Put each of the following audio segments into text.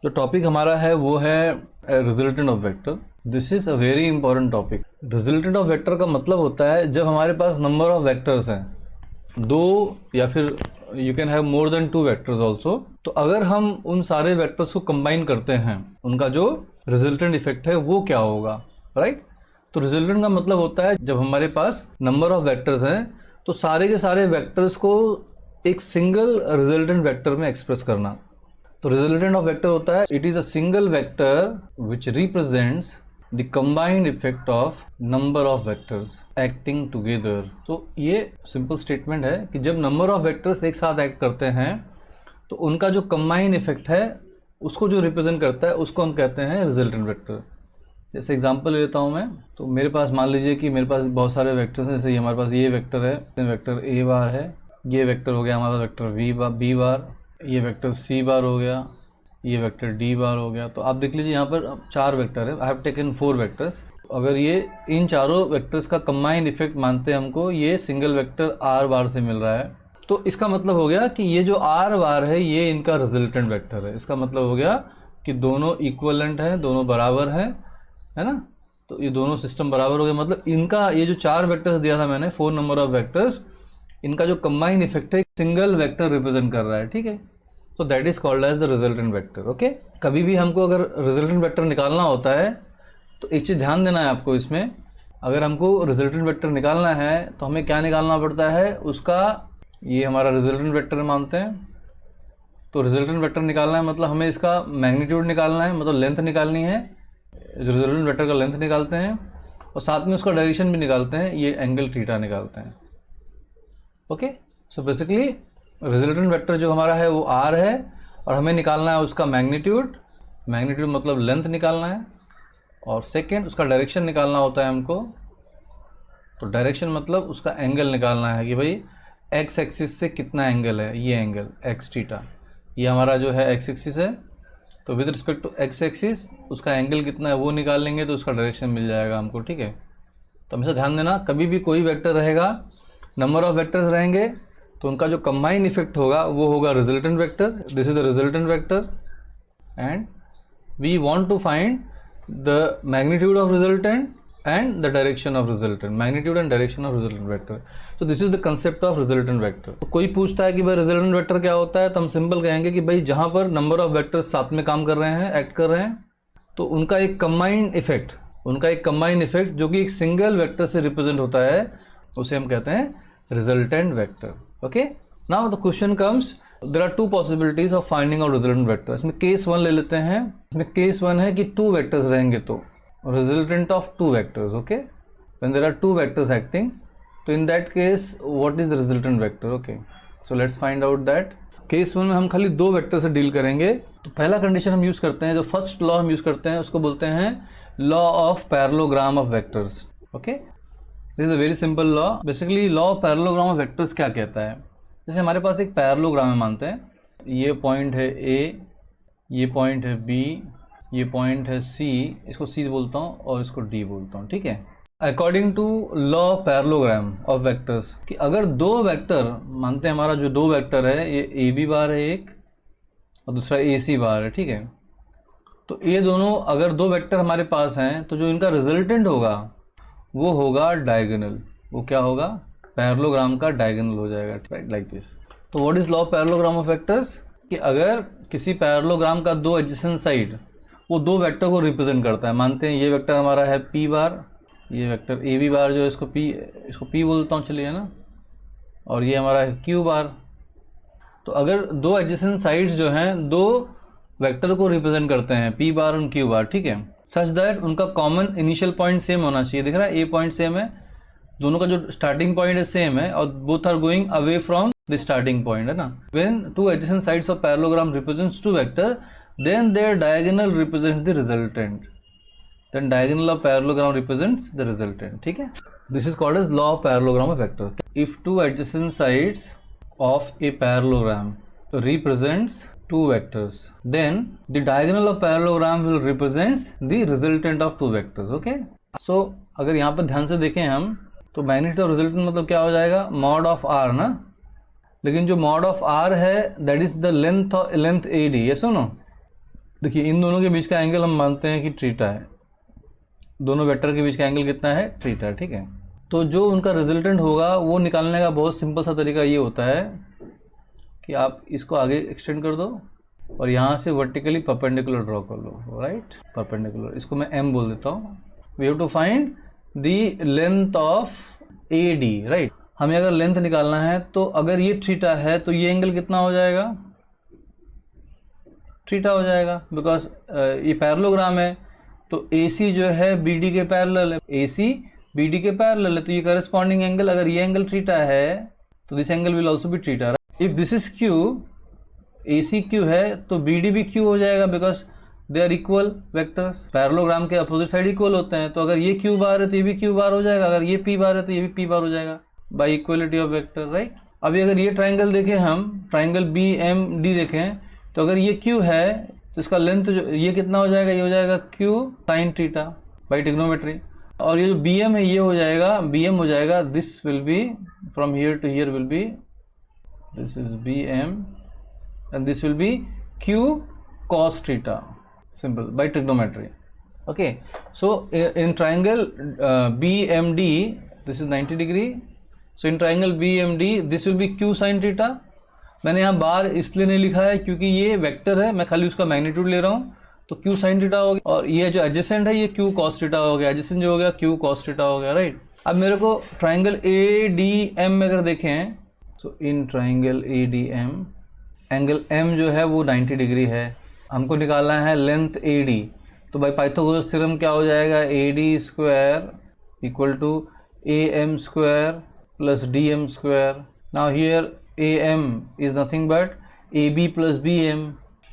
जो टॉपिक हमारा है वो है resultant of vector. This is a very important topic. Resultant of vector का मतलब होता है जब हमारे पास नंबर ऑफ वेक्टर्स हैं, दो या फिर you can have more than 2 vectors also. तो अगर हम उन सारे वेक्टर्स को कंबाइन करते हैं, उनका जो रिजल्टेंट इफेक्ट है वो क्या होगा, राइट? तो रिजल्टेंट का मतलब होता है जब हमारे पास नंबर ऑफ वेक्टर्स हैं तो सारे के सारे वेक्टर्स को एक सिंगल रिजल्टेंट वेक्टर में एक्सप्रेस करना। तो रिजल्टेंट ऑफ वेक्टर होता है it is a single vector which represents the combined effect of number of vectors acting together. तो ये सिंपल स्टेटमेंट है कि जब नंबर ऑफ वेक्टर्स एक साथ एक्ट करते हैं तो उनका जो कंबाइंड इफेक्ट है उसको जो रिप्रेजेंट करता है उसको हम कहते हैं रिजल्टेंट वेक्टर। जैसे एग्जांपल लेता हूं मैं, तो मेरे पास मान लीजिए कि मेरे पास बहुत सारे वेक्टर्स हैं। जैसे हमारे पास ये वेक्टर है, वेक्टर ए बार है, ये वेक्टर हो गया हमारा वेक्टर बी बार, ये वेक्टर सी बार हो गया, ये वेक्टर डी बार हो गया। तो आप देख लीजिए यहाँ पर 4 वेक्टर है। I have taken 4 vectors. अगर ये इन चारों वेक्टर्स का कंबाइंड इफेक्ट मानते हैं हमको, ये सिंगल वेक्टर आर बार से मिल रहा है, तो इसका मतलब हो गया कि ये जो आर बार है ये इनका रिजल्टेंट वेक्टर है। इसका मतलब हो गया कि दोनों इक्वलेंट हैं, दोनों बराबर है ना? तो ये दोनों सिस्टम बराबर हो गए। मतलब इनका ये जो 4 वेक्टर्स दिया था मैंने, 4 नंबर ऑफ वेक्टर्स, इनका जो कंबाइंड इफेक्ट है सिंगल वेक्टर रिप्रेजेंट कर रहा है, ठीक है? तो that is called as the resultant vector. Okay, कभी भी हमको अगर रिजल्टेंट वेक्टर निकालना होता है तो एक चीज ध्यान देना है आपको इसमें, अगर हमको रिजल्टेंट वेक्टर निकालना है तो हमें क्या निकालना पड़ता है, उसका ये हमारा रिजल्टेंट वेक्टर मानते हैं। तो रिजल्टेंट वेक्टर निकालना है मतलब हमें इसका मैग्नीट्यूड निकालना है, मतलब लेंथ निकालनी है। रिजल्टेंट वेक्टर का लेंथ निकालते हैं और साथ में उसका डायरेक्शन भी निकालते हैं, ये एंगल थीटा निकालते हैं। Okay, so basically resultant vector जो हमारा है वो आर है और हमें निकालना है उसका मैग्नीट्यूड मतलब लेंथ निकालना है, और सेकेंड उसका डायरेक्शन निकालना होता है हमको। तो डायरेक्शन मतलब उसका एंगल निकालना है कि भाई एक्स एक्सिस से कितना एंगल है, ये एंगल एक्स थीटा, ये हमारा जो है एक्स एक्सिस है। तो with respect to X axis उसका एंगल कितना है वो निकाल लेंगे तो उसका डायरेक्शन मिल जाएगा हमको, ठीक है? तो हमेशा ध्यान देना, कभी भी कोई वेक्टर रहेगा, नंबर ऑफ वेक्टर्स रहेंगे तो उनका जो कंबाइंड इफेक्ट होगा वो होगा resultant vector. This is the resultant vector and we want to find the magnitude of resultant and the direction of resultant, magnitude and direction of resultant vector. So this is the concept of resultant vector. तो कोई पूछता है कि भाई resultant vector क्या होता है, तो हम सिंपल कहेंगे कि भाई जहां पर नंबर ऑफ वेक्टर्स साथ में काम कर रहे हैं, एक्ट कर रहे हैं, तो उनका एक कंबाइंड इफेक्ट जो कि एक सिंगल वेक्टर से रिप्रेजेंट होता है, उसे हम कहते हैं resultant vector. Okay, now the question comes, there are 2 possibilities of finding out resultant vector. इसमें केस 1 ले लेते हैं। इसमें केस 1 है कि 2 वेक्टर्स रहेंगे, तो resultant of 2 vectors. Okay, when there are 2 vectors acting, so in that case what is the resultant vector? Okay, so let's find out that. Case 1 में हम खाली 2 वेक्टर से डील करेंगे। तो पहला कंडीशन हम यूज करते हैं, जो फर्स्ट लॉ हम यूज करते हैं उसको बोलते हैं law of parallelogram of vectors. Okay, this is a very simple law. Basically law of parallelogram of vectors क्या कहता है, जैसे हमारे पास एक पैरेललोग्राम है, मानते हैं ये पॉइंट है ए, ये पॉइंट है बी, ये पॉइंट है सी, इसको सी बोलता हूँ और इसको डी बोलता हूँ, ठीक है? According to law of parallelogram of vectors, कि अगर 2 वेक्टर, मानते हैं हमारा जो 2 वेक्टर है ये ए बी बार है एक और दूसरा ए सी बार है, ठीक है? तो ये दोनों अगर 2 वेक्टर हमारे पास हैं तो जो इनका रिजल्टेंट होगा वो होगा डायगोनल। वो क्या होगा, पैरेललोग्राम का डायगोनल हो जाएगा, राइट, लाइक दिस। तो what is law of parallelogram of vectors, कि अगर किसी पैरेललोग्राम का 2 एडजेसेंट साइड वो 2 वेक्टर को रिप्रेजेंट करता है, मानते हैं ये वेक्टर हमारा है पी बार, ये वेक्टर ए बी बार जो है इसको पी बोलता हूँ, चलिए, है ना, और ये हमारा है क्यू बार। तो अगर 2 एडजेसेंट साइड्स जो हैं 2 वेक्टर को रिप्रेजेंट करते हैं, पी बार और क्यू बार, ठीक है, सच दैट उनका कॉमन इनिशियल पॉइंट सेम होना चाहिए। दिख रहा है, ए पॉइंट सेम है, दोनों का जो स्टार्टिंग पॉइंट है सेम है और both are going away from the starting point, है ना। When 2 adjacent sides of parallelogram represents 2 vector, then their diagonal represents the resultant. Then diagonal of parallelogram represents the resultant. ठीक है, this is called as law of parallelogram of vector. If 2 adjacent sides of a parallelogram represents 2 vectors, then the diagonal of parallelogram will represents the resultant of 2 vectors. Okay, so अगर यहाँ पर ध्यान से देखें हम, तो मैग्नीट्यूड ऑफ रिजल्टेंट मतलब क्या हो जाएगा, मॉड ऑफ आर ना, लेकिन जो मॉड ऑफ आर है that is the length AD, yes और नो? देखिए इन दोनों के बीच का एंगल हम मानते हैं कि थीटा है, दोनों वेक्टर के बीच का एंगल कितना है, थीटा, ठीक है। तो जो उनका रिजल्टेंट होगा वो निकालने का बहुत सिंपल सा तरीका ये होता है कि आप इसको आगे एक्सटेंड कर दो और यहाँ से वर्टिकली परपेंडिकुलर ड्रॉ कर लो, राइट, परपेंडिकुलर। इसको मैं m बोल देता हूँ। We have to find the length of AD, right. हमें अगर लेंथ निकालना है तो अगर ये थीटा है तो ये एंगल कितना हो जाएगा, थीटा हो जाएगा, बिकॉज ये पैरेललोग्राम है। तो AC जो है BD के पैरेलल है, AC BD के पैरेलल है, तो ये करस्पॉन्डिंग एंगल, अगर ये एंगल थीटा है तो this angle will also be theta, right. If this is Q, AC Q है तो BD भी Q हो जाएगा, because they are equal vectors. Parallelogram के अपोजिट साइड इक्वल होते हैं, तो अगर ये Q बार है तो ये भी Q बार हो जाएगा, अगर ये P बार है तो ये भी P बार हो जाएगा, bye equality of vector, right. अभी अगर ये ट्राइंगल देखें, हम ट्राइंगल BMD देखें, तो अगर ये Q है तो इसका लेंथ जो ये कितना हो जाएगा, ये हो जाएगा Q sin theta by trigonometry. और ये जो BM है ये हो जाएगा, BM हो जाएगा, this will be from here to here will be, this is BM and this will be Q cos theta, simple, by trigonometry. Okay, so in triangle BMD, this is 90 degree, so in triangle BMD this will be Q sin theta। मैंने यहाँ बार इसलिए नहीं लिखा है क्योंकि ये vector है, मैं खाली उसका मैग्नीट्यूड ले रहा हूँ, तो Q sin थीटा हो गया, और ये जो एडजेसेंट है ये Q cos थीटा हो गया, एडजेसेंट जो हो गया Q cos थीटा हो गया, राइट। अब मेरे को ट्राइंगल ADM में अगर देखें, तो in triangle ADM angle M जो है वो 90 डिग्री है, हमको निकालना है लेंथ AD। तो बाय पाइथागोरस थ्योरम क्या हो जाएगा, AD square equal to AM square plus DM square. Now here AM is nothing but AB plus BM,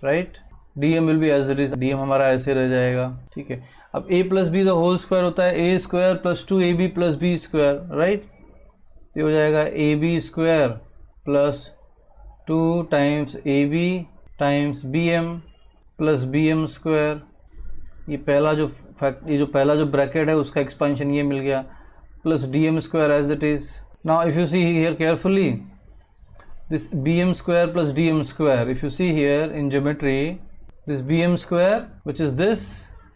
right. DM will be as it is, DM हमारा ऐसे रह जाएगा, ठीक है। अब A plus B the whole square होता है A square plus 2AB plus B square, right. ये हो जाएगा AB square plus 2 times AB times BM plus BM square. ये पहला जो पहला जो ब्रैकेट है उसका एक्सपेंशन ये मिल गया, plus DM square as it is. Now if you see here carefully, this BM square plus DM square, if you see here in geometry, this BM square which is this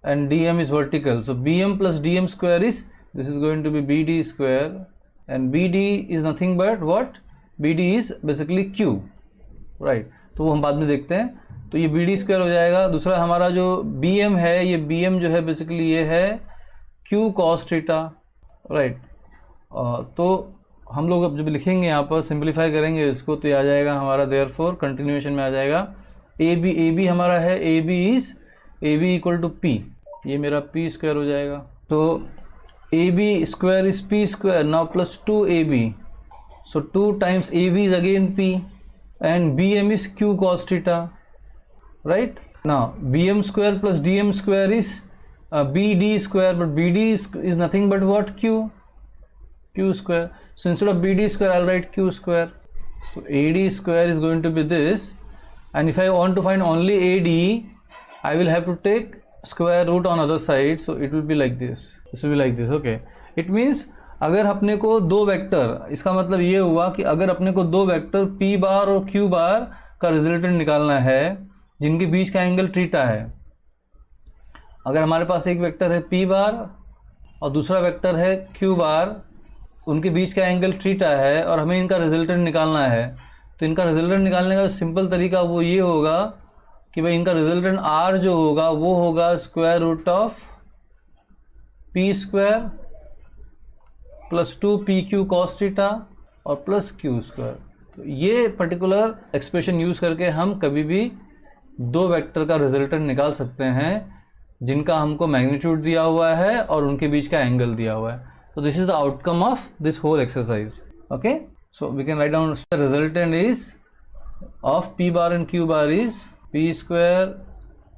and DM is vertical, so BM plus DM square is, this is going to be BD square, and BD is nothing but what, BD is basically Q, right। तो वो हम बाद में देखते हैं, तो ये BD square हो जाएगा। दूसरा हमारा जो BM है, ये BM जो है बेसिकली ये है Q cos थीटा, राइट। तो हम लोग अब जब लिखेंगे यहाँ पर सिंप्लीफाई करेंगे इसको, तो ये आ जाएगा हमारा देयरफॉर कंटिन्यूएशन में आ जाएगा AB हमारा है AB इक्वल टू P, ये मेरा P स्क्वायर हो जाएगा। तो AB square is P square, now plus 2AB, so 2 times AB is again P and BM is Q cos theta, right. Now BM square plus DM square is BD square, but BD is nothing but what, Q square. So instead of BD square, I'll write Q square. So AD square is going to be this, and if I want to find only AD, I will have to take square root on other side. So it will be like this. This will be like this. Okay. It means अगर अपने को दो vector, इसका मतलब ये हुआ कि अगर अपने को दो वेक्टर P बार और Q बार का रिजल्टेंट निकालना है जिनके बीच का एंगल थीटा है, अगर हमारे पास एक वेक्टर है P बार और दूसरा वेक्टर है Q बार, उनके बीच का एंगल थीटा है और हमें इनका रिजल्टेंट निकालना है, तो इनका रिजल्टेंट निकालने का सिंपल तरीका वो ये होगा कि भाई इनका रिजल्टेंट R जो होगा वो होगा square root of P square plus 2PQ cos theta और प्लस Q स्क्वायर। तो ये पर्टिकुलर एक्सप्रेशन यूज करके हम कभी भी दो वेक्टर का रिजल्टेंट निकाल सकते हैं जिनका हमको मैग्नीट्यूड दिया हुआ है और उनके बीच का एंगल दिया हुआ है। So this is the outcome of this whole exercise. Okay, so we can write down the resultant is of P bar and Q bar is P square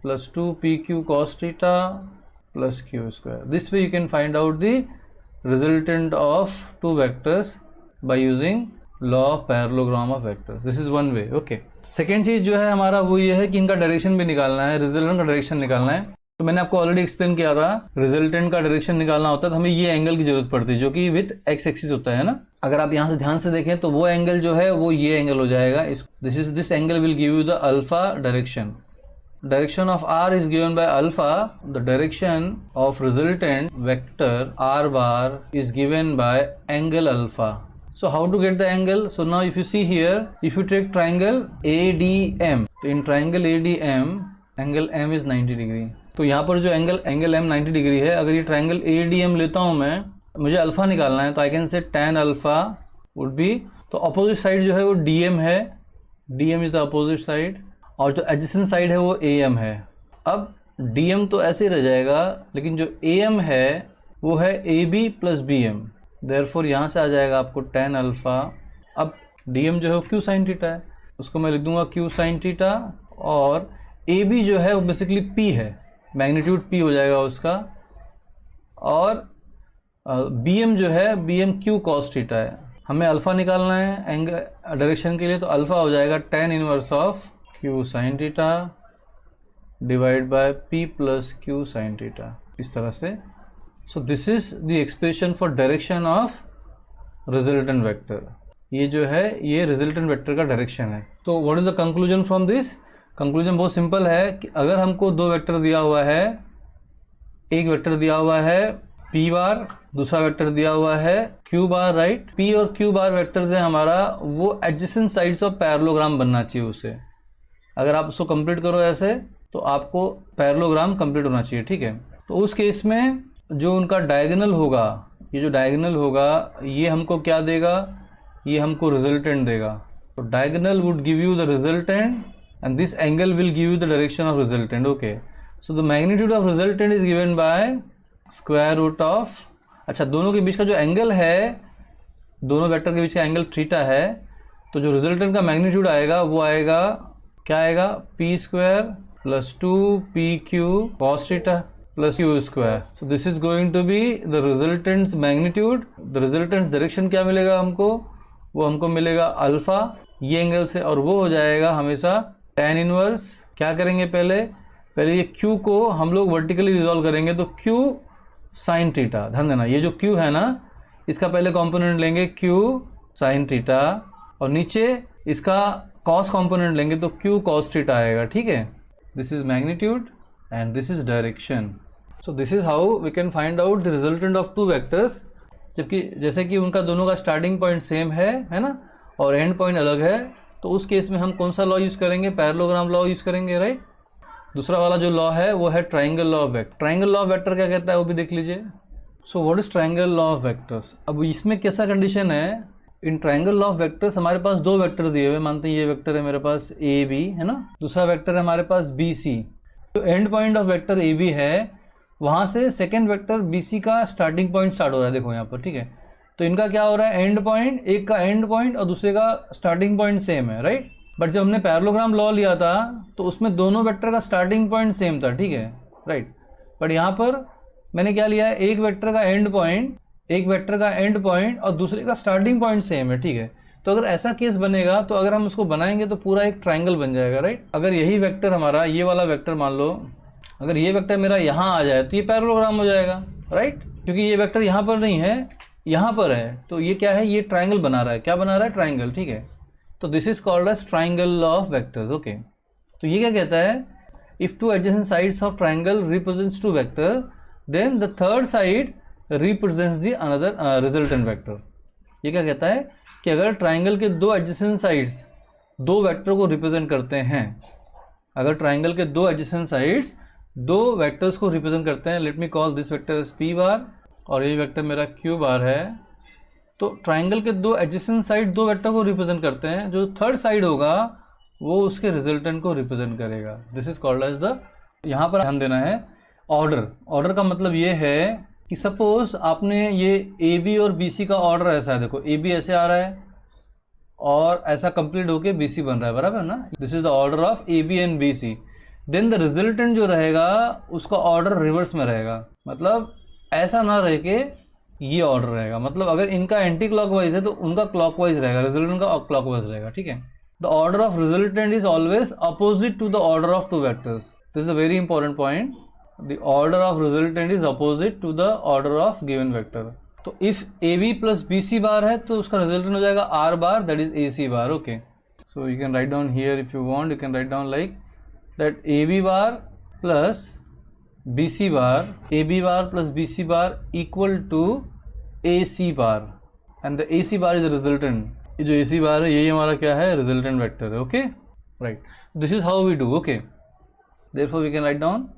plus 2PQ cos theta plus Q square. This way you can find out the resultant of two vectors by using law of parallelogram of vectors. This is one way. Okay. Second चीज जो है हमारा वो ये है कि इनका direction भी निकालना है, रिजल्टेंट का डायरेक्शन निकालना है। तो मैंने आपको ऑलरेडी एक्सप्लेन किया था, रिजल्टेंट का डायरेक्शन निकालना होता है तो हमें ये एंगल की जरूरत पड़ती है जो कि विथ एक्स एक्सिस होता है ना। अगर आप यहाँ से ध्यान से देखें तो वो एंगल जो है वो ये एंगल हो जाएगा, this angle will give you the alpha direction, direction of r is given by alpha, the direction of resultant vector r bar is given by angle alpha. So how to get the angle? So now if you see here, if you take triangle ADM, तो in triangle ADM angle M is 90 degree. तो यहाँ पर जो angle M 90 degree है, अगर ये triangle ADM लेता हूँ मैं, मुझे अल्फा निकालना है, तो I can say tan alpha would be, तो अपोजिट साइड जो है वो DM है, DM is the opposite side, और जो एडजेसेंट साइड है वो AM है. अब DM तो ऐसे ही रह जाएगा, लेकिन जो AM है वो है AB प्लस BM, देयरफॉर यहाँ से आ जाएगा आपको tan अल्फा. अब DM जो है वो Q sin थीटा है, उसको मैं लिख दूंगा Q sin थीटा, और AB जो है वो बेसिकली P है, मैग्नीट्यूड P हो जाएगा उसका, और BM जो है BM Q cos थीटा है. हमें अल्फा निकालना है एंगल डायरेक्शन के लिए, तो अल्फा हो जाएगा tan inverse of Q sin theta divide by P plus Q sin theta, इस तरह से. सो this is the expression for direction of resultant vector. ये जो है ये रिजल्टेंट वेक्टर का डायरेक्शन है. तो what is the conclusion from this? Conclusion बहुत सिंपल है कि अगर हमको दो वेक्टर दिया हुआ है, एक वेक्टर दिया हुआ है P बार, दूसरा वेक्टर दिया हुआ है Q बार, राइट. P और Q बार वेक्टर से हमारा वो एडजेसेंट साइड्स ऑफ पैरेललोग्राम बनना चाहिए उसे. अगर आप उसको कंप्लीट करो ऐसे, तो आपको पैरेललोग्राम कंप्लीट होना चाहिए, ठीक है. तो उस केस में जो उनका डायगोनल होगा, ये जो डायगोनल होगा ये हमको क्या देगा? ये हमको रिजल्टेंट देगा. तो diagonal would give you the resultant and this angle will give you the direction of resultant. Okay, so the magnitude of resultant is given by square root of, अच्छा दोनों के बीच का जो एंगल है, दोनों वेक्टर के बीच का एंगल थीटा है, तो जो रिजल्टेंट का मैग्नीट्यूड आएगा वो आएगा, क्या आएगा? p square plus 2pq cos theta plus q square. so this is going to be the resultant's magnitude. the resultant's direction क्या मिलेगा हमको? वो हमको मिलेगा अल्फा ये एंगल से, और वो हो जाएगा हमेशा tan इनवर्स. क्या करेंगे पहले ये Q को हम लोग वर्टिकली रिजॉल्व करेंगे, तो Q sin थीटा. ध्यान देना, ये जो Q है ना, इसका पहले कंपोनेंट लेंगे Q sin थीटा, और नीचे इसका cos कंपोनेंट लेंगे तो Q cos थीटा आएगा, ठीक है. This is magnitude and this is direction. So this is how we can find out the resultant of two vectors. जबकि जैसे कि उनका दोनों का स्टार्टिंग पॉइंट सेम है ना, और एंड पॉइंट अलग है, तो उस केस में हम कौन सा लॉ यूज करेंगे? पैरेललोग्राम लॉ यूज करेंगे, राइट. दूसरा वाला जो लॉ है वो है triangle law of vector. Triangle law of vector क्या कहता है वो भी देख लीजिए. So what is triangle law of vectors? अब इसमें कैसा कंडीशन है? In triangle law of vectors हमारे पास दो वेक्टर दिए हुए, मानते हैं ये वेक्टर है मेरे पास AB है ना, दूसरा वेक्टर है हमारे पास BC. जो and point of vector AB है, वहां से सेकेंड वेक्टर BC का स्टार्टिंग पॉइंट स्टार्ट हो रहा है, देखो यहाँ पर, ठीक है. तो इनका क्या हो रहा है? एंड पॉइंट, एक का एंड पॉइंट और दूसरे का स्टार्टिंग पॉइंट सेम है, राइट. बट जब हमने पैरेललोग्राम लॉ लिया था तो उसमें दोनों वेक्टर का स्टार्टिंग पॉइंट सेम था, ठीक है, राइट. बट यहाँ पर मैंने क्या लिया है? एक वेक्टर का एंड पॉइंट और दूसरे का स्टार्टिंग पॉइंट सेम है, ठीक है. तो अगर ऐसा केस बनेगा, तो अगर हम उसको बनाएंगे तो पूरा एक ट्राइंगल बन जाएगा, राइट. अगर यही वेक्टर हमारा, ये वाला वेक्टर मान लो, अगर ये वेक्टर मेरा यहाँ आ जाए तो ये पैरेललोग्राम हो जाएगा, राइट. क्योंकि ये वेक्टर यहाँ पर नहीं है, यहाँ पर है, तो ये क्या है? ये ट्राइंगल बना रहा है. क्या बना रहा है? ट्राइंगल, ठीक है. तो this is called as triangle law of vectors. Okay, तो ये क्या कहता है? If two adjacent sides of triangle represents two vector, then the third side represents the another resultant vector. ये क्या कहता है कि अगर ट्राइंगल के दो एडजेसेंट साइड्स दो वेक्टर को रिप्रेजेंट करते हैं, अगर ट्राइंगल के दो एडजेसेंट साइड्स दो वेक्टर्स को रिप्रेजेंट करते हैं, let me call this vector as P बार और ये वेक्टर मेरा Q बार है, तो ट्राइंगल के दो एडजेसेंट साइड दो वेक्टर को रिप्रेजेंट करते हैं, जो थर्ड साइड होगा वो उसके रिजल्टेंट को रिप्रेजेंट करेगा. This is called as the, यहाँ पर ध्यान देना है, ऑर्डर का मतलब ये है कि सपोज आपने ये AB और BC का ऑर्डर ऐसा है, देखो AB ऐसे आ रहा है और ऐसा कंप्लीट होके BC बन रहा है, बराबर ना. This is the order of AB and BC. Then the resultant जो रहेगा उसका ऑर्डर रिवर्स में रहेगा, मतलब ऐसा ना रह के ये ऑर्डर रहेगा. मतलब अगर इनका एंटी क्लॉकवाइज है तो उनका क्लॉकवाइज रहेगा, रिजल्टेंट का क्लॉकवाइज रहेगा, ठीक है. The order of resultant is always opposite to the order of two vectors. This is a very important point. The order of resultant is opposite to the order of given vector. तो इफ AB plus BC bar है तो उसका resultant हो जाएगा R bar, that is AC bar. Okay, so you can write down here if you want, you can write down like that AB bar plus BC bar, AB bar plus BC bar equal to AC bar, and the AC bar is the resultant. ये जो AC bar है यही हमारा क्या है, resultant vector है. Okay, right. This is how we do. Okay, therefore we can write down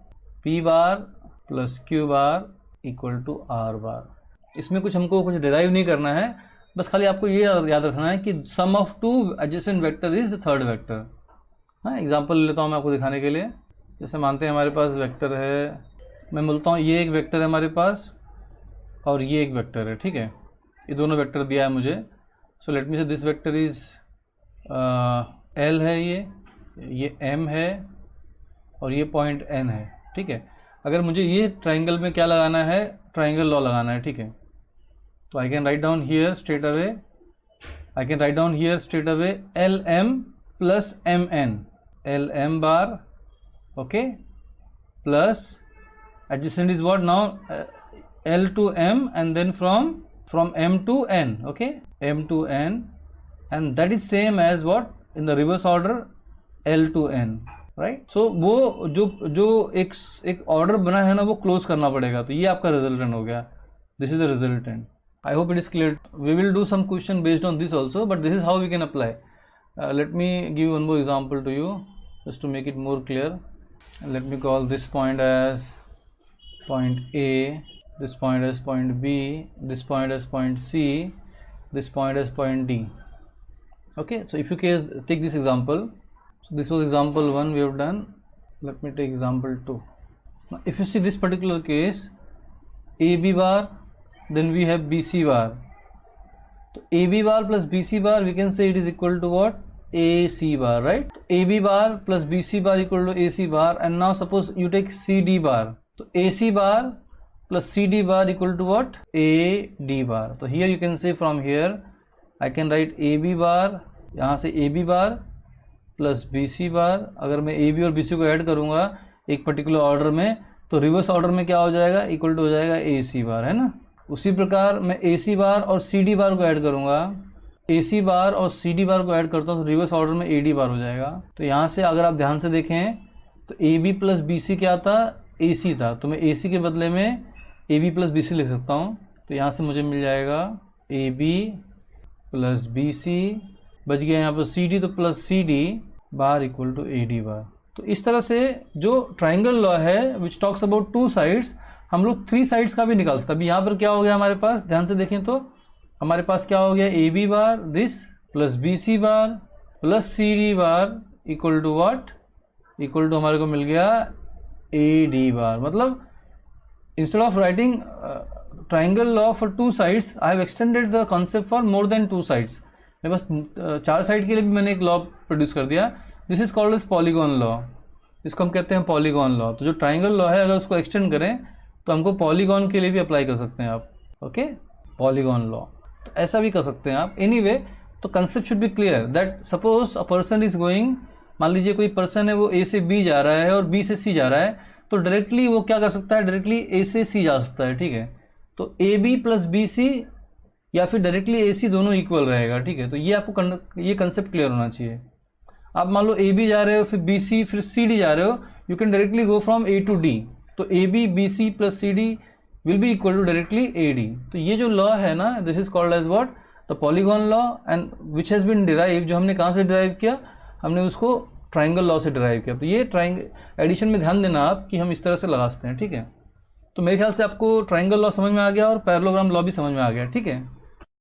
P bar plus Q bar equal to R bar. इसमें हमको कुछ डिराइव नहीं करना है, बस खाली आपको ये याद रखना है कि sum of two adjacent vector is the third vector. हाँ, एग्जांपल लेता हूँ मैं आपको दिखाने के लिए. जैसे मानते हैं हमारे पास वेक्टर है, मैं बोलता हूँ ये एक वेक्टर है हमारे पास और ये एक वेक्टर है. ठीक है, ये दोनों वेक्टर दिया है मुझे. सो लेट मी से दिस वेक्टर इज L है, ये M है और ये पॉइंट N है. ठीक है, अगर मुझे ये ट्राइंगल में क्या लगाना है, ट्राइंगल लॉ लगाना है. ठीक है, तो I can write down here straight away LM plus MN, LM bar, okay, plus adjacent is what now, L to M and then from M to N, okay, M to N, and that is same as what in the reverse order L to N, right. So वो जो एक order बना है ना वो close करना पड़ेगा. तो ये आपका रिजल्टेंट हो गया. This is the resultant. I hope it is clear. We will do some question based on this also, but this is how we can apply. Let me give one more example to you just to make it more clear. Let me call this point as point A, this point as point B, this point as point C, this point as point D. Okay, so if you take this example, so this was example 1 we have done. Let me take example 2. Now if you see this particular case, AB bar, then we have BC bar. So AB bar plus BC bar, we can say it is equal to what, AC bar, right. AB bar plus BC bar equal to AC bar. And now suppose you take CD bar, so AC bar plus CD bar equal to what, AD bar. So here you can say, from here I can write AB bar, यहाँ से AB bar plus BC bar. अगर मैं AB और BC को add करूँगा एक particular order में, तो रिवर्स ऑर्डर में क्या हो जाएगा, इक्वल टू हो जाएगा AC bar, है ना. उसी प्रकार मैं AC बार और CD बार को ऐड करूंगा, AC बार और CD बार को ऐड करता हूँ तो रिवर्स ऑर्डर में AD बार हो जाएगा. तो यहाँ से अगर आप ध्यान से देखें तो AB प्लस BC क्या था, AC था. तो मैं AC के बदले में AB प्लस BC लिख सकता हूँ. तो यहाँ से मुझे मिल जाएगा AB प्लस BC, बच गया यहाँ पर CD, तो plus CD bar equal to AD bar. तो इस तरह से जो ट्राइंगल लॉ है which talks about two sides, हम लोग 3 साइड्स का भी निकाल सकते हैं. अभी यहाँ पर क्या हो गया हमारे पास, ध्यान से देखें तो हमारे पास क्या हो गया, AB bar this plus BC bar plus CD bar equal to what, equal to हमारे को मिल गया AD बार. मतलब instead of writing triangle law for 2 sides, I have extended the concept for more than 2 sides. मैं बस 4 side के लिए भी मैंने एक लॉ प्रोड्यूस कर दिया. This is called as polygon law. इसको हम कहते हैं पॉलीगॉन लॉ. तो जो ट्राइंगल लॉ है अगर उसको एक्सटेंड करें तो हमको पॉलीगॉन के लिए भी अप्लाई कर सकते हैं आप. ओके, पॉलीगॉन लॉ, तो ऐसा भी कर सकते हैं आप. एनीवे, तो concept should be clear that suppose a person is going, मान लीजिए कोई पर्सन है वो A से B जा रहा है और B से C जा रहा है, तो डायरेक्टली वो क्या कर सकता है, डायरेक्टली A से C जा सकता है. ठीक है, तो AB प्लस BC या फिर डायरेक्टली AC दोनों इक्वल रहेगा. ठीक है, तो ये आपको ये कंसेप्ट क्लियर होना चाहिए. आप मान लो AB जा रहे हो, फिर BC, फिर CD जा रहे हो, you can directly go from A to D. तो AB BC plus CD will be equal to directly AD. तो ये जो लॉ है ना, this is called as what, the polygon law, and which has been derive, जो हमने कहाँ से डिराइव किया, हमने उसको ट्राइंगल लॉ से डिराइव किया. तो ये एडिशन में ध्यान देना आप कि हम इस तरह से लगा सकते हैं. ठीक है, तो मेरे ख्याल से आपको ट्राइंगल लॉ समझ में आ गया और पैरेललोग्राम लॉ भी समझ में आ गया. ठीक है.